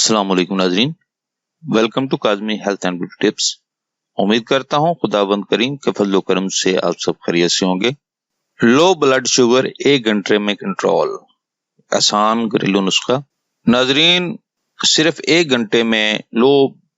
अस्सलाम वालेकुम नाजरीन, welcome to Kazmi health and beauty tips. उम्मीद करता हूँ खुदावंद करीम के फजल करम से आप सब खैरियत से होंगे। लो ब्लड शुगर 1 घंटे में कंट्रोल, आसान घरेलू नुस्खा। नाजरीन, सिर्फ 1 घंटे में लो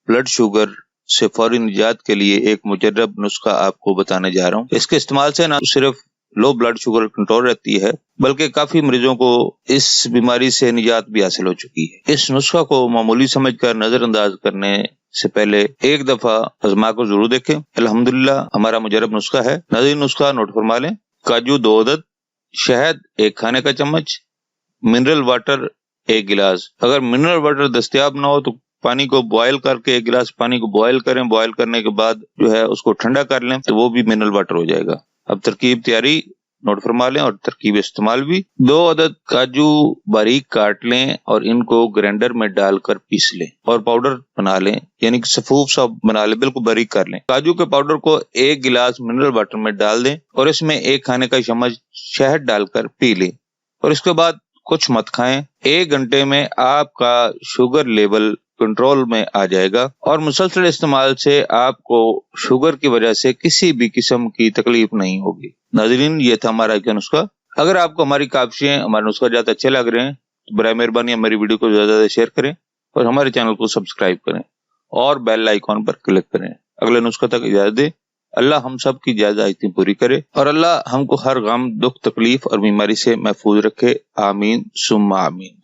ब्लड शुगर से फौरी निजात के लिए एक मुजर्रब नुस्खा आपको बताने जा रहा हूँ। इसके इस्तेमाल से ना सिर्फ लो ब्लड शुगर कंट्रोल रहती है, बल्कि काफी मरीजों को इस बीमारी से निजात भी हासिल हो चुकी है। इस नुस्खा को मामूली समझकर नजरअंदाज करने से पहले एक दफा आजमा को जरूर देखें। अल्हम्दुलिल्लाह हमारा मुजर्रब नुस्खा है। नाज़रीन, नुस्खा नोट फरमा लें। काजू 2 अदद, शहद 1 खाने का चम्मच, मिनरल वाटर 1 गिलास। अगर मिनरल वाटर दस्तयाब ना हो तो पानी को बॉयल करके 1 गिलास पानी को बॉयल करें। बॉयल करने के बाद जो है उसको ठंडा कर लें तो वो भी मिनरल वाटर हो जाएगा। अब तरकीब तैयारी नोट फरमा लें और तरकीब इस्तेमाल भी। 2 अदद काजू बारीक काट लें और इनको ग्राइंडर में डालकर पीस लें और पाउडर बना लें, यानी कि सफूफ सा बना लें, बिल्कुल बारीक कर लें। काजू के पाउडर को 1 गिलास मिनरल वाटर में डाल दें और इसमें 1 खाने का चम्मच शहद डालकर पी लें और इसके बाद कुछ मत खाएं। 1 घंटे में आपका शुगर लेवल कंट्रोल में आ जाएगा और मुसलसल इस्तेमाल से आपको शुगर की वजह से किसी भी किस्म की तकलीफ नहीं होगी। नाज़रीन, ये था हमारा एक नुस्खा। अगर आपको हमारी काविशें, हमारा नुस्खा ज्यादा अच्छे लग रहे हैं तो बराए मेहरबानी हमारी वीडियो को ज्यादा शेयर करें और हमारे चैनल को सब्सक्राइब करें और बेल आइकॉन पर क्लिक करें। अगले नुस्खा तक इजाजत दे। अल्लाह हम सब की ज़रूरतें पूरी करे और अल्लाह हमको हर गम, दुख, तकलीफ और बीमारी से महफूज रखे। आमीन सुम्मा आमीन।